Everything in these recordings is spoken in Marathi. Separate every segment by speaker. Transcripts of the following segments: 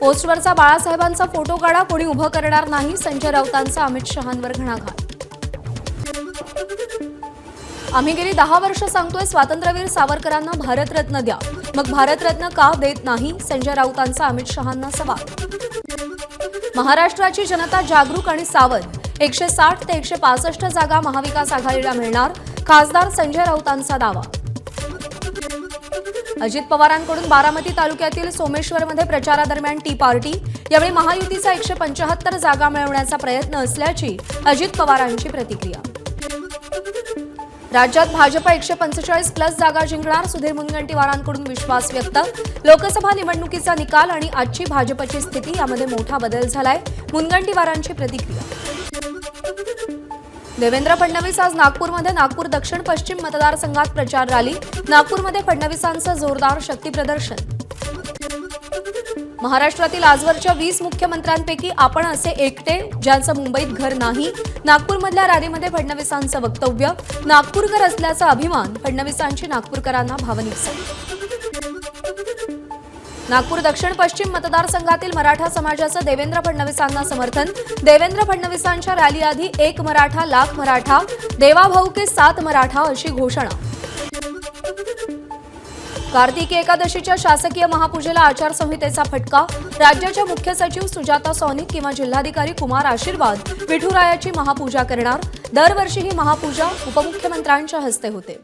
Speaker 1: पोस्टवरचा बाळासाहेबांचा फोटो काढा, कोणी उभं करणार नाही, संजय राऊतांचा अमित शहांवर घणाघात. आम्ही गेली 10 वर्ष सांगतोय स्वातंत्र्यवीर सावरकरांना भारतरत्न द्या, मग भारतरत्न का देत नाही, संजय राऊतांचा अमित शहांना सवाल. महाराष्ट्राची जनता जागरूक आणि सावध, 160 ते 165 जागा महाविकास आघाडीला मिळणार, खासदार संजय राऊतांचा दावा. अजित पवारांकडून बारामती तालुक्यातील सोमेश्वरमध्ये प्रचारादरम्यान टी पार्टी, यावेळी महायुतीचा 175 जागा मिळवण्याचा प्रयत्न असल्याची अजित पवारांची प्रतिक्रिया. राज्यात भाजप 145 प्लस जागा जिंकणार, सुधीर मुनगंटीवारांकडून विश्वास व्यक्त. लोकसभा निवडणुकीचा निकाल आणि आजची भाजपची स्थिती यामध्ये मोठा बदल झालाय, मुनगंटीवारांची प्रतिक्रिया. देवेंद्र फडणवीस आज नागपूरमध्ये नागपूर दक्षिण पश्चिम मतदारसंघात प्रचार रॅली, नागपूरमध्ये फडणवीसांचं जोरदार शक्तीप्रदर्शन. महाराष्ट्रातील आजवरच्या 20 मुख्यमंत्र्यांपैकी आपण असे एकटे ज्यांचं मुंबईत घर नाही, नागपूरमधल्या रॅलीमध्ये फडणवीसांचं वक्तव्य. नागपूरकर असल्याचा अभिमान, फडणवीसांची नागपूरकरांना भावनिक सांग. नागपूर दक्षिण पश्चिम मतदारसंघातील मराठा समाजाचं देवेंद्र फडणवीसांना समर्थन. देवेंद्र फडणवीसांच्या रॅलीआधी 1 मराठा लाख मराठा, देवाभाऊ के 7 मराठा अशी घोषणा. कार्तिकी एकादशीच्या शासकीय महापूजेला आचारसंहितेचा फटका, राज्याच्या मुख्य सचिव सुजाता सौनिक किंवा जिल्हाधिकारी कुमार आशीर्वाद विठुरायाची महापूजा करणार. दरवर्षी ही महापूजा उपमुख्यमंत्र्यांच्या हस्ते होते.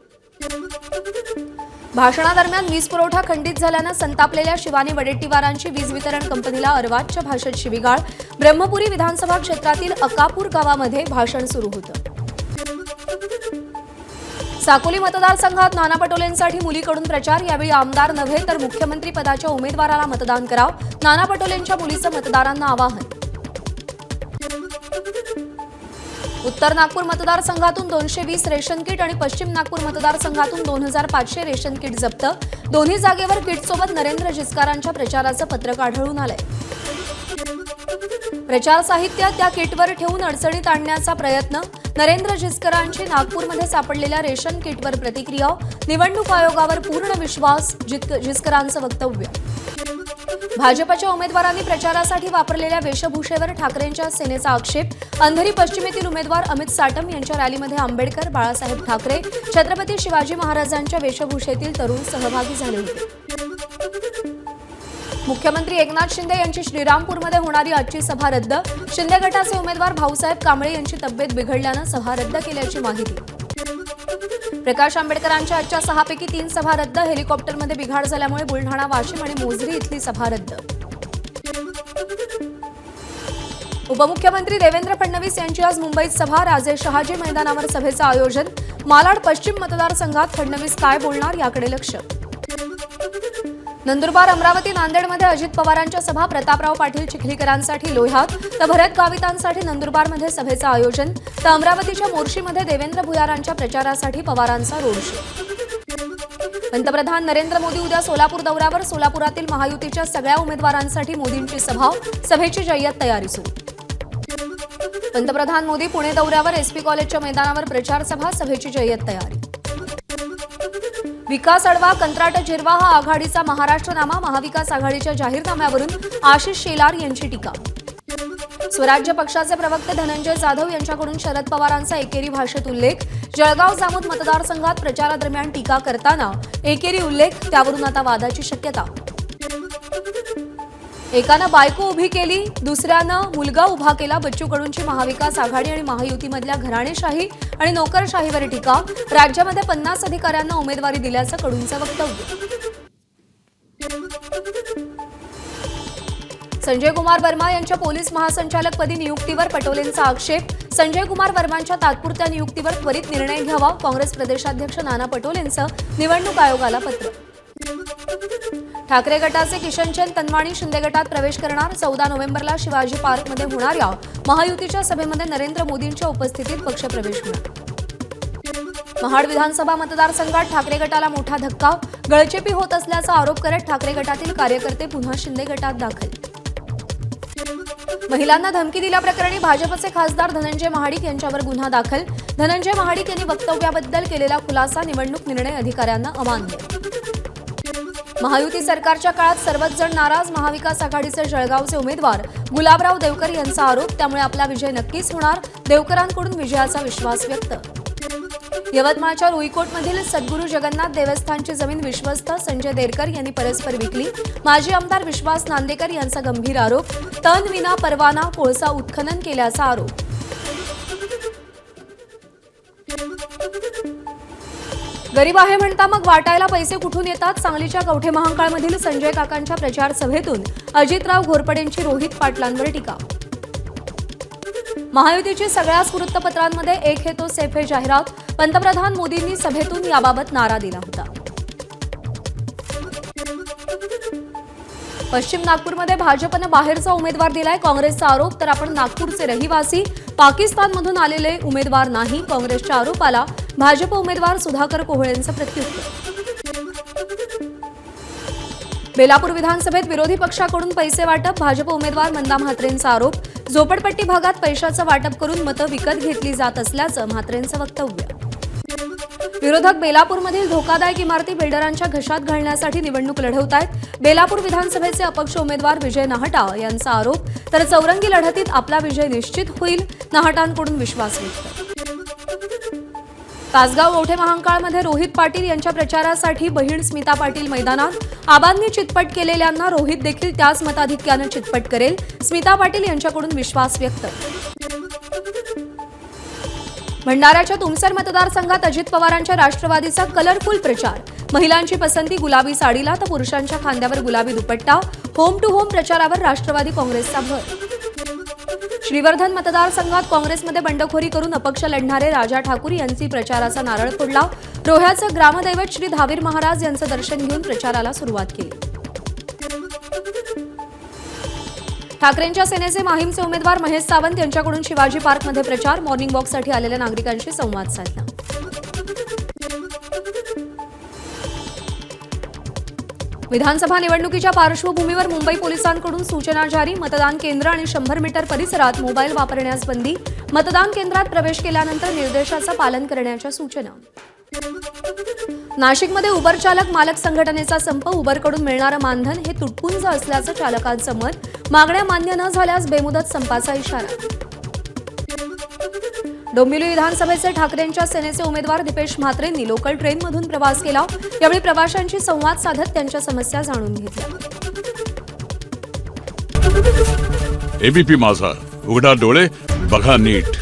Speaker 1: भाषणादरम्यान वीज पुरवठा खंडित झाल्यानं संतापलेल्या शिवानी वडेट्टीवारांची वीज वितरण कंपनीला अर्वाच्य भाषेत शिवीगाळ. ब्रह्मपुरी विधानसभा क्षेत्रातील अकापूर गावामध्ये भाषण सुरू होतं. साकोली मतदारसंघात नाना पटोलेंसाठी मुलीकडून प्रचार, यावेळी आमदार नव्हे तर मुख्यमंत्री पदाच्या उमेदवाराला मतदान करा, नाना पटोलेंच्या मुलीचं मतदारांना आवाहन. उत्तर नागपूर मतदारसंघातून 220 रेशन किट आणि पश्चिम नागपूर मतदारसंघातून 2500 रेशन किट जप्त. दोन्ही जागेवर किटसोबत नरेंद्र जिचकारांच्या प्रचाराचं पत्रक आढळून आलंय. प्रचार साहित्य त्या किटवर ठेवून अडचणीत आणण्याचा प्रयत्न. नरेंद्र जिचकारांची नागपूरमध्ये सापडलेल्या रेशन किटवर प्रतिक्रिया. निवडणूक आयोगावर पूर्ण विश्वास, जिचकारांचं वक्तव्य. भाजपच्या उमेदवारांनी प्रचारासाठी वापरलेल्या वेशभूषेवर ठाकरेंच्या सेनेचा आक्षेप. अंधेरी पश्चिमेतील उमेदवार अमित साटम यांच्या रॅलीमध्ये आंबेडकर, बाळासाहेब ठाकरे, छत्रपती शिवाजी महाराजांच्या वेशभूषेतील तरुण सहभागी झाले होते. मुख्यमंत्री एकनाथ शिंदे यांची श्रीरामपूरमध्ये होणारी आजची सभा रद्द. शिंदे गटाचे उमेदवार भाऊसाहेब कांबळे यांची तब्येत बिघडल्यानं सभा रद्द केल्याची माहिती. प्रकाश आंबेडकरांच्या आजच्या 6 पैकी 3 सभा रद्द. हेलिकॉप्टरमध्ये बिघाड झाल्यामुळे बुलढाणा, वाशिम आणि मोझरी इथली सभा रद्द. उपमुख्यमंत्री देवेंद्र फडणवीस यांची आज मुंबईत सभा, राजे शहाजी मैदानावर सभेचं आयोजन. मालाड पश्चिम मतदारसंघात फडणवीस काय बोलणार याकडे लक्ष. नंदुरबार, अमरावती, नांदेडमध्ये अजित पवारांच्या सभा. प्रतापराव पाटील चिखलीकरांसाठी लोह्यात तर भरत गावितांसाठी नंदुरबारमध्ये सभेचं आयोजन. तर अमरावतीच्या मोर्शीमध्ये देवेंद्र भुयारांच्या प्रचारासाठी पवारांचा रोड शो. पंतप्रधान नरेंद्र मोदी उद्या सोलापूर दौऱ्यावर. सोलापुरातील महायुतीच्या सगळ्या उमेदवारांसाठी मोदींची सभा, सभेची जय्यत तयारी सुरू. पंतप्रधान मोदी पुणे दौऱ्यावर. एसपी कॉलेजच्या मैदानावर प्रचार सभा, सभेची जय्यत तयारी. विकास अडवा, कंत्राट जिरवा हा आघाडीचा महाराष्ट्रनामा. महाविकास आघाडीच्या जाहीरनाम्यावरून आशिष शेलार यांची टीका. स्वराज्य पक्षाचे प्रवक्ते धनंजय जाधव यांच्याकडून शरद पवारांचा एकेरी भाषेत उल्लेख. जळगाव जामोद मतदारसंघात प्रचारादरम्यान टीका करताना एकेरी उल्लेख, त्यावरून आता वादाची शक्यता. एकानं बायको उभी केली, दुसऱ्यानं मुलगा उभा केला. बच्चू कडूंची महाविकास आघाडी आणि महायुतीमधल्या घराणेशाही आणि नोकरशाहीवर टीका. राज्यामध्ये 50 अधिकाऱ्यांना उमेदवारी दिल्याचं कडूंचं वक्तव्य. संजय कुमार वर्मा यांच्या पोलीस महासंचालकपदी नियुक्तीवर पटोलेंचा आक्षेप. संजय कुमार वर्मांच्या तात्पुरत्या नियुक्तीवर त्वरित निर्णय घ्यावा, काँग्रेस प्रदेशाध्यक्ष नाना पटोलेंचं निवडणूक आयोगाला पत्र. ठाकरे गटाचे किशनचंद तनवाणी शिंदे गटात प्रवेश करणार. 14 नोव्हेंबरला शिवाजी पार्कमध्ये होणाऱ्या महायुतीच्या सभेमध्ये नरेंद्र मोदींच्या उपस्थितीत पक्षप्रवेश होणार. महाड विधानसभा मतदारसंघात ठाकरे गटाला मोठा धक्का. गळचेपी होत असल्याचा आरोप करत ठाकरे गटातील कार्यकर्ते पुन्हा शिंदे गटात दाखल. महिलांना धमकी दिल्याप्रकरणी भाजपचे खासदार धनंजय महाडिक यांच्यावर गुन्हा दाखल. धनंजय महाडिक यांनी वक्तव्याबद्दल केलेला खुलासा निवडणूक निर्णय अधिकाऱ्यांना अमान्य. महायुती सरकारच्या काळात सर्वच जण नाराज, महाविकास आघाडीचे जळगावचे उमेदवार गुलाबराव देवकर यांचा आरोप. त्यामुळे आपला विजय नक्कीच होणार, देवकरांकडून विजयाचा विश्वास व्यक्त. यवतमाळच्या रुईकोटमधील सद्गुरू जगन्नाथ देवस्थानची जमीन विश्वस्त संजय देरकर यांनी परस्पर विकली. माजी आमदार विश्वास नांदेकर यांचा गंभीर आरोप. तण विना परवाना कोळसा उत्खनन केल्याचा आरोप. गरीब आहे म्हणता मग वाटायला पैसे कुठून येतात? सांगलीच्या कवठे महांकाळमधील संजय काकांच्या प्रचार सभेतून अजितराव घोरपडेंची रोहित पाटलांवर टीका. महायुतीची सगळ्याच वृत्तपत्रांमध्ये एक है तो सेफ है जाहिरात. पंतप्रधान मोदींनी सभेतून याबाबत नारा दिला होता. पश्चिम नागपूरमध्ये भाजपनं बाहेरचा उमेदवार दिलाय, काँग्रेसचा आरोप. तर आपण नागपूरचे रहिवासी, पाकिस्तानमधून आलेले उमेदवार नाही, काँग्रेसच्या आरोपाला भाजप उमेदवार सुधाकर कोहळेंचं प्रत्युत्तर. बेलापूर विधानसभेत विरोधी पक्षाकडून पैसे वाटप, भाजप उमेदवार मंदा म्हात्रेंचा आरोप. झोपडपट्टी भागात पैशाचं वाटप करून मतं विकत घेतली जात असल्याचं म्हात्रेंचं वक्तव्य. विरोधक बेलापूरमधील धोकादायक इमारती बिल्डरांच्या घशात घालण्यासाठी निवडणूक लढवत आहेत. बेलापूर विधानसभेचे अपक्ष उमेदवार विजय नाहटा यांचा आरोप. तर चौरंगी लढतीत आपला विजय निश्चित होईल, नाहटांकडून विश्वास व्यक्त. तासगाव कवठे महांकाळमध्ये रोहित पाटील यांच्या प्रचारासाठी बहीण स्मिता पाटील मैदानात. आबांनी चितपट केलेल्यांना रोहित देखील त्याच मताधिक्यानं चितपट करेल, स्मिता पाटील यांच्याकडून विश्वास व्यक्त. भंडाऱ्याच्या तुमसर मतदारसंघात अजित पवारांच्या राष्ट्रवादीचा कलरफुल प्रचार. महिलांची पसंती गुलाबी साडीला तर पुरुषांच्या खांद्यावर गुलाबी दुपट्टा. होम टू होम प्रचारावर राष्ट्रवादी काँग्रेसचा भर. श्रीवर्धन मतदारसंघात काँग्रेसमध्ये बंडखोरी करून अपक्ष लढणारे राजा ठाकूर यांची प्रचाराचा नारळ फोडला. रोह्याचं ग्रामदैवत श्री धावीर महाराज यांचं दर्शन घेऊन प्रचाराला सुरुवात केली. ठाकरेंच्या सेनेचे माहीमचे उमेदवार महेश सावंत यांच्याकडून शिवाजी पार्कमध्ये प्रचार. मॉर्निंग वॉकसाठी आलेल्या नागरिकांशी संवाद साधला. विधानसभा निवडणुकीच्या पार्श्वभूमीवर मुंबई पोलिसांकडून सूचना जारी. मतदान केंद्र आणि 100 मीटर परिसरात मोबाईल वापरण्यास बंदी. मतदान केंद्रात प्रवेश केल्यानंतर निर्देशाचं पालन करण्याच्या सूचना. नाशिकमध्ये उबर चालक मालक संघटनेचा संप. उबरकडून मिळणारं मानधन हे तुटपुंज असल्याचं चालकांचं मत. मागण्या मान्य न झाल्यास बेमुदत संपाचा इशारा. डोंबिवली विधानसभेचे ठाकरेंच्या सेनेचे उमेदवार दीपेश म्हात्रेंनी लोकल ट्रेनमधून प्रवास केला. यावेळी प्रवाशांशी संवाद साधत त्यांच्या समस्या जाणून घेतल्या.
Speaker 2: एबीपी माझा, उघडा डोळे बघा नीट.